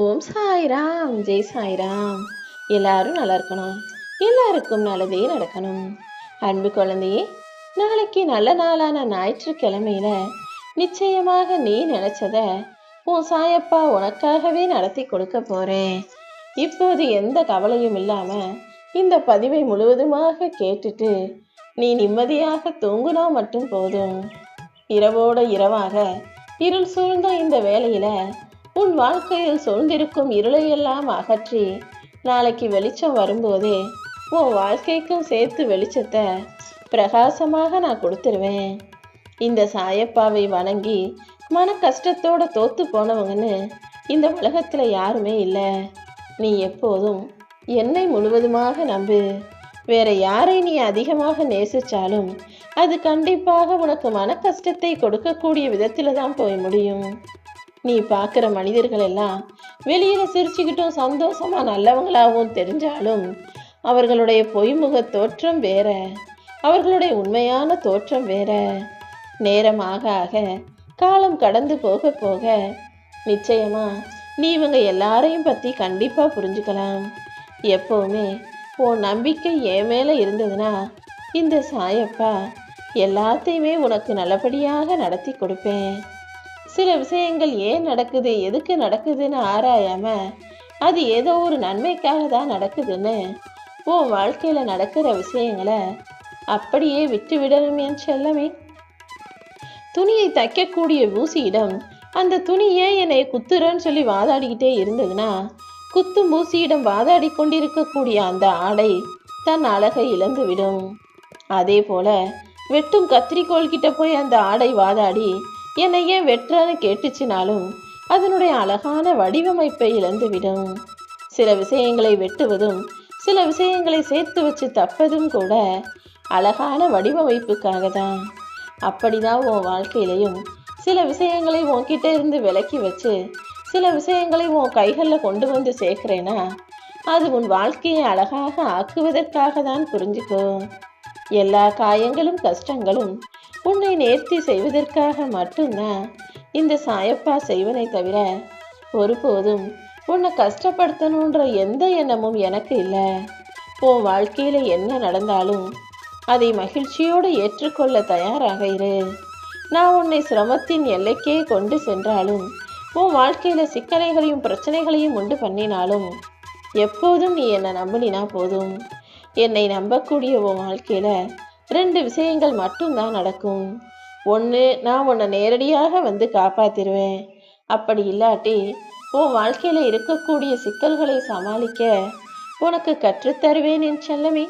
ஓம் சாய்ராம், ஜெய் சாய்ராம். எல்லாரும் நல்லா இருக்கணும், எல்லாருக்கும் நல்லதே நடக்கணும். அன்பு குழந்தையே, நாளைக்கு நல்ல நாளான ஞாயிற்றுக்கிழமையில நிச்சயமாக நீ நினைச்சத உன் சாயப்பா உனக்காகவே நடத்தி கொடுக்க போறேன். இப்போது எந்த கவலையும் இல்லாம இந்த பதிவை முழுவதுமாக கேட்டுட்டு நீ நிம்மதியாக தூங்குனா மட்டும் போதும். இரவோட இரவாக இருள் சூழ்ந்த இந்த வேளையில உன் வாழ்க்கையில் சூழ்ந்திருக்கும் இருளையெல்லாம் அகற்றி நாளைக்கு வெளிச்சம் வரும்போதே உன் வாழ்க்கைக்கும் சேர்த்து வெளிச்சத்தை பிரகாசமாக நான் கொடுத்துருவேன். இந்த சாயப்பாவை வணங்கி மன கஷ்டத்தோட தோத்து போனவங்கன்னு இந்த உலகத்துல யாருமே இல்லை. நீ எப்போதும் என்னை முழுவதுமாக நம்பு. வேற யாரை நீ அதிகமாக நேசிச்சாலும் அது கண்டிப்பாக உனக்கு மன கஷ்டத்தை கொடுக்கக்கூடிய விதத்துல தான் போய் முடியும். நீ பார்க்குற மனிதர்கள் எல்லாம் வெளியில சிரிச்சுக்கிட்டும் சந்தோஷமா நல்லவங்களாகவும் தெரிஞ்சாலும் அவர்களுடைய பொய்முக தோற்றம் வேற, அவர்களுடைய உண்மையான தோற்றம் வேற. நேரமாக ஆக காலம் கடந்து போக போக நிச்சயமா நீ இவங்க எல்லாரையும் பத்தி கண்டிப்பா புரிஞ்சுக்கலாம். எப்பவுமே உன் நம்பிக்கை என் மேல இருந்ததுன்னா இந்த சாயப்பா எல்லாத்தையுமே உனக்கு நல்லபடியாக நடத்தி கொடுப்பேன். சில விஷயங்கள் ஏன் நடக்குது, எதுக்கு நடக்குதுன்னு ஆராயாம அது ஏதோ ஒரு நன்மைக்காக தான் நடக்குதுன்னு உன் வாழ்க்கையில நடக்கிற விஷயங்களை அப்படியே விட்டு விடணும் என் செல்லமே. துணியை தைக்கக்கூடிய ஊசியிடம் அந்த துணி ஏன் என்னை குத்துறன்னு சொல்லி வாதாடிக்கிட்டே இருந்ததுன்னா குத்தும் ஊசியிடம் வாதாடி கொண்டிருக்கக்கூடிய அந்த ஆடை தன் அழகை இழந்து விடும். அதே போல வெட்டும் கத்திரிக்கோள் கிட்ட போய் அந்த ஆடை வாதாடி என்னை ஏன் வெட்டுறன்னு கேட்டுச்சினாலும் அதனுடைய அழகான வடிவமைப்பை இழந்துவிடும். சில விஷயங்களை வெட்டுவதும் சில விஷயங்களை சேர்த்து வச்சு தப்பதும் கூட அழகான வடிவமைப்புக்காக தான். அப்படிதான் உன் வாழ்க்கையிலையும் சில விஷயங்களை உன்கிட்ட இருந்து விலக்கி வச்சு சில விஷயங்களை உன் கைகளில் கொண்டு வந்து சேர்க்கிறேன்னா அது உன் வாழ்க்கையை அழகாக ஆக்குவதற்காக தான். புரிஞ்சுக்கோ. எல்லா காயங்களும் கஷ்டங்களும் உன்னை நேர்த்தி செய்வதற்காக மட்டும்தான் இந்த சாயப்பா செய்வனை தவிர ஒருபோதும் உன்னை கஷ்டப்படுத்தணுன்ற எந்த எண்ணமும் எனக்கு இல்லை. உன் வாழ்க்கையில என்ன நடந்தாலும் அதை மகிழ்ச்சியோடு ஏற்றுக்கொள்ள தயாராக இரு. நான் உன்னை சிரமத்தின் எல்லைக்கே கொண்டு சென்றாலும் உன் வாழ்க்கையில சிக்கலைகளையும் பிரச்சனைகளையும் உண்டு பண்ணினாலும் எப்போதும் நீ என்னை நம்பினா போதும். என்னை நம்பக்கூடிய உன் வாழ்க்கையில 2 விஷயங்கள் மட்டும்தான் நடக்கும். ஒன்று, நான் உன்னை நேரடியாக வந்து காப்பாத்திருவேன். அப்படி இல்லாட்டி உன் வாழ்க்கையில இருக்கக்கூடிய சிக்கல்களை சமாளிக்க உனக்கு கற்றுத்தருவேன் என் செல்லமே.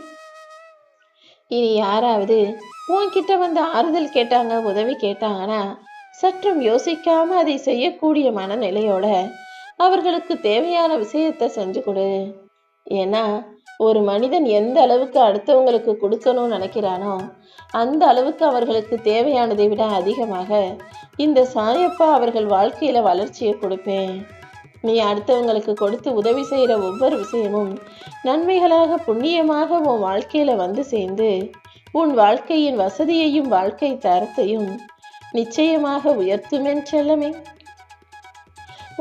இனி யாராவது உன்கிட்ட வந்து ஆறுதல் கேட்டாங்க, உதவி கேட்டாங்கன்னா சற்றும் யோசிக்காம அதை செய்யக்கூடிய மனநிலையோட அவர்களுக்கு தேவையான விஷயத்தை செஞ்சு கொடு. ஏன்னா ஒரு மனிதன் எந்த அளவுக்கு அடுத்தவங்களுக்கு கொடுக்கணும்னு நினைக்கிறானோ அந்த அளவுக்கு அவர்களுக்கு தேவையானதை விட அதிகமாக இந்த சாயப்பா அவர்கள் வாழ்க்கையில வளர்ச்சியை கொடுப்பேன். நீ அடுத்தவங்களுக்கு கொடுத்து உதவி செய்கிற ஒவ்வொரு விஷயமும் நன்மைகளாக புண்ணியமாக உன் வாழ்க்கையில வந்து சேர்ந்து உன் வாழ்க்கையின் வசதியையும் வாழ்க்கை தரத்தையும் நிச்சயமாக உயர்த்துமென் செல்லமே.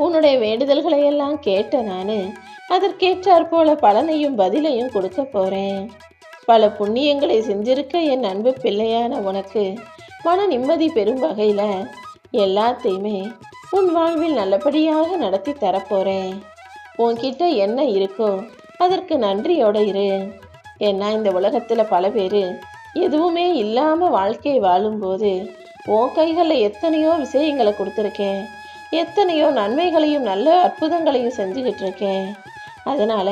உன்னுடைய வேண்டுதல்களை எல்லாம் கேட்ட நானு அதற்கேற்றாற் போல பலனையும் பதிலையும் கொடுக்க போறேன். பல புண்ணியங்களை செஞ்சிருக்க என் அன்பு பிள்ளையான உனக்கு மன நிம்மதி பெறும் வகையில எல்லாத்தையுமே உன் வாழ்வில் நல்லபடியாக நடத்தி தரப்போறேன். உன்கிட்ட என்ன இருக்கோ அதற்கு நன்றியோட இரு. ஏன்னா இந்த உலகத்துல பல பேரு எதுவுமே இல்லாம வாழ்க்கை வாழும்போது உன் கைகளில் எத்தனையோ விஷயங்களை கொடுத்துருக்கேன், எத்தனையோ நன்மைகளையும் நல்ல அற்புதங்களையும் செஞ்சுக்கிட்டு இருக்கேன். அதனால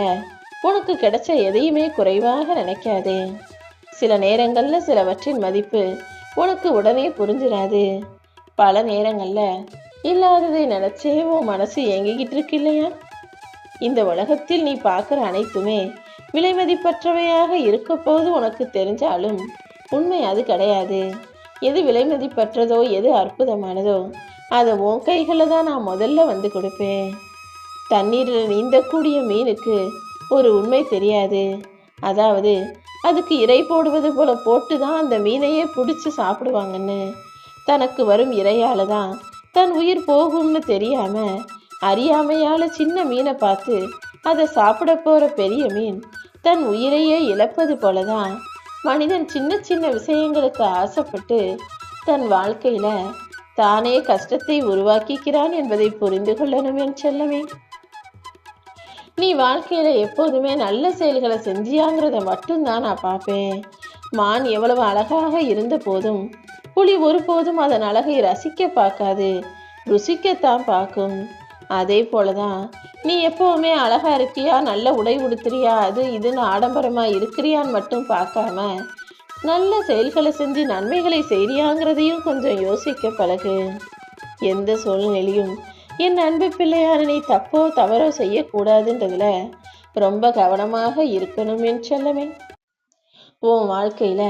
உனக்கு கிடைச்ச எதையுமே குறைவாக நினைக்காதே. சில நேரங்கள்ல சிலவற்றின் மதிப்பு உனக்கு உடனே புரிஞ்சிடாது. பல நேரங்கள்ல இல்லாததை நினைச்சே உன் மனசு ஏங்கிக்கிட்டு இருக்கு இல்லையா? இந்த உலகத்தில் நீ பார்க்குற அனைத்துமே விலை மதிப்பற்றவையாக இருக்க போது உனக்கு தெரிஞ்சாலும் உண்மை அது கிடையாது. எது விலை மதிப்பற்றதோ எது அற்புதமானதோ அதை உன் கைகளில் தான் நான் முதல்ல வந்து கொடுப்பேன். தண்ணீரில் நீந்தக்கூடிய மீனுக்கு ஒரு உண்மை தெரியாது. அதாவது அதுக்கு இறை போடுவது போல போட்டு தான் அந்த மீனையே பிடிச்சி சாப்பிடுவாங்கன்னு. தனக்கு வரும் இறையால தான் தன் உயிர் போகும்னு தெரியாம அறியாமையால சின்ன மீனை பார்த்து அதை சாப்பிட போற பெரிய மீன் தன் உயிரையே இழப்பது போலதான் மனிதன் சின்ன சின்ன விஷயங்களுக்கு ஆசைப்பட்டு தன் வாழ்க்கையில தானே கஷ்டத்தை உருவாக்கிக்கிறான் என்பதை புரிந்து கொள்ளணும் என் செல்லமே. நீ வாழ்க்கையில எப்போதுமே நல்ல செயல்களை செஞ்சியாங்கிறத மட்டும்தான் நான் பார்ப்பேன். மான் எவ்வளவு அழகாக இருந்த போதும் புலி ஒருபோதும் அதன் அழகை ரசிக்க பார்க்காது, ருசிக்கத்தான் பார்க்கும். அதே போலதான் நீ எப்பவுமே அழகா இருக்கியா, நல்ல உடை உடுத்துறியா, அது இதுன்னு ஆடம்பரமா இருக்கிறியான்னு மட்டும் பார்க்காம நல்ல செயல்களை செஞ்சு நன்மைகளை செய்றியாங்கிறதையும் கொஞ்சம் யோசிக்க பழகு. எந்த சூழ்நிலையும் என் அன்பு பிள்ளையான நீ தப்போ தவறோ செய்யக்கூடாதுன்றதுல ரொம்ப கவனமாக இருக்கணும் என் செல்லமே. உன் வாழ்க்கையில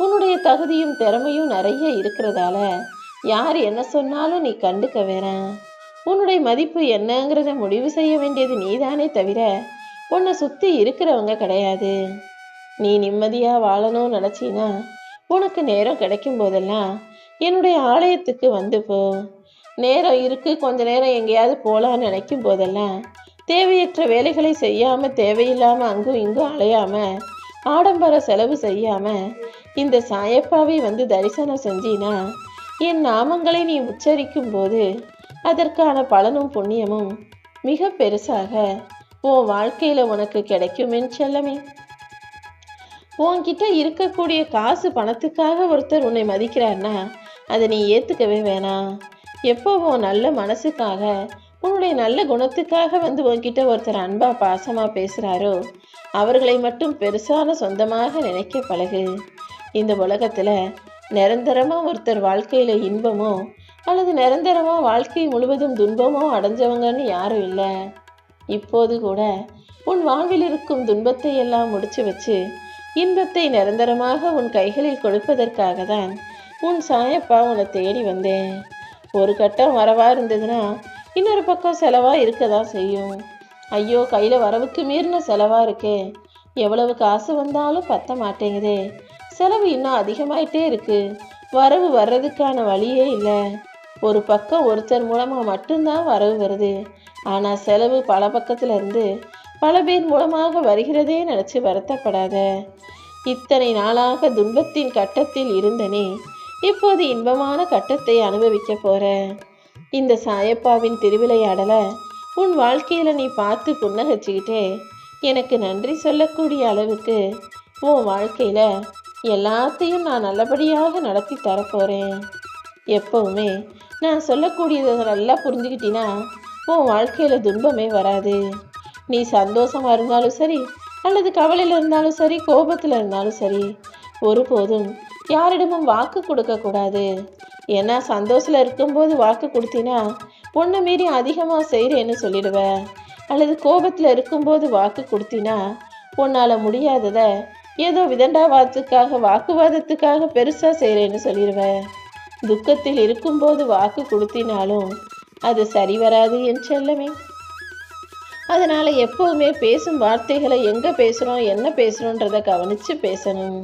உன்னுடைய தகுதியும் திறமையும் நிறைய இருக்கிறதால யார் என்ன சொன்னாலும் நீ கண்டுக்க வேணாம். உன்னுடைய மதிப்பு என்னங்கிறத முடிவு செய்ய வேண்டியது நீதானே தவிர உன்னை சுத்தி இருக்கிறவங்க கிடையாது. நீ நிம்மதியா வாழணும்னு நினைச்சினா உனக்கு நேரம் கிடைக்கும் போதெல்லாம் என்னுடைய ஆலயத்துக்கு வந்து போ. நேரம் இருக்கு, கொஞ்ச நேரம் எங்கேயாவது போலான்னு நினைக்கும் போதெல்லாம் தேவையற்ற வேலைகளை செய்யாம தேவையில்லாம அங்கும் இங்கும் அலையாம ஆடம்பர செலவு செய்யாம இந்த சாயப்பாவை வந்து தரிசனம் செஞ்சினா என் நாமங்களை நீ உச்சரிக்கும் போது அதற்கான பலனும் புண்ணியமும் மிக பெருசாக உன் வாழ்க்கையில உனக்கு கிடைக்கும் என் செல்லமே. உன்கிட்ட இருக்கக்கூடிய காசு பணத்துக்காக ஒருத்தர் உன்னை மதிக்கிறார்னா அதை நீ ஏத்துக்கவே வேணாம். எப்போ உன் நல்ல மனசுக்காக உன்னுடைய நல்ல குணத்துக்காக வந்து உன்கிட்ட ஒருத்தர் அன்பா பாசமா பேசுறாரோ அவர்களை மட்டும் பெருசான சொந்தமாக நினைக்க பழகு. இந்த உலகத்துல நிரந்தரமா ஒருத்தர் வாழ்க்கையில இன்பமோ அல்லது நிரந்தரமா வாழ்க்கை முழுவதும் துன்பமோ அடைஞ்சவங்கன்னு யாரும் இல்லை. இப்போது கூட உன் வாழ்வில் இருக்கும் துன்பத்தை எல்லாம் முடிச்சு வச்சு இன்பத்தை நிரந்தரமாக உன் கைகளில் கொடுப்பதற்காக தான் உன் சாயப்பா உன்னை தேடி வந்தேன். ஒரு கட்டம் வரவா இருந்ததுன்னா இன்னொரு பக்கம் செலவா இருக்கதான் செய்யும். ஐயோ, கையில வரவுக்கு மீறின செலவா இருக்கே, எவ்வளவு காசு வந்தாலும் பத்த மாட்டேங்குதே, செலவு இன்னும் அதிகமாயிட்டே இருக்கு, வரவு வர்றதுக்கான வழியே இல்லை. ஒரு பக்கம் ஒருத்தர் மூலமா மட்டும்தான் வரவு வருது, ஆனா செலவு பல பக்கத்துல இருந்து பல பேர் மூலமாக வருகிறதே நினைச்சு வருத்தப்படாத. இத்தனை நாளாக துன்பத்தின் கட்டத்தில் இருந்தனே இப்போது இன்பமான கட்டத்தை அனுபவிக்க போற. இந்த சாயப்பாவின் திருவிளையாடல உன் வாழ்க்கையில நீ பார்த்து புன்னகச்சிக்கிட்டே எனக்கு நன்றி சொல்லக்கூடிய அளவுக்கு உன் வாழ்க்கையில எல்லாத்தையும் நான் நல்லபடியாக நடத்தி தரப்போறேன். எப்பவுமே நான் சொல்லக்கூடியதை நல்லா புரிஞ்சுக்கிட்டினா உன் வாழ்க்கையில துன்பமே வராது. நீ சந்தோஷமா இருந்தாலும் சரி அல்லது கவலையில் இருந்தாலும் சரி கோபத்தில் இருந்தாலும் சரி ஒருபோதும் யாரிடமும் வாக்கு கொடுக்க கூடாது. ஏன்னா சந்தோஷத்தில் இருக்கும்போது வாக்கு கொடுத்தினா உன்னை மீறி அதிகமாக செய்கிறேன்னு சொல்லிடுவ. அல்லது கோபத்தில் இருக்கும்போது வாக்கு கொடுத்தினா உன்னால் முடியாதத ஏதோ விதண்டாவாதத்துக்காக வாக்குவாதத்துக்காக பெருசாக செய்கிறேன்னு சொல்லிடுவ. துக்கத்தில் இருக்கும்போது வாக்கு கொடுத்தினாலும் அது சரி வராது என் செல்லமே. அதனால எப்போதுமே பேசும் வார்த்தைகளை எங்கே பேசுகிறோம் என்ன பேசுகிறோன்றதை கவனித்து பேசணும்.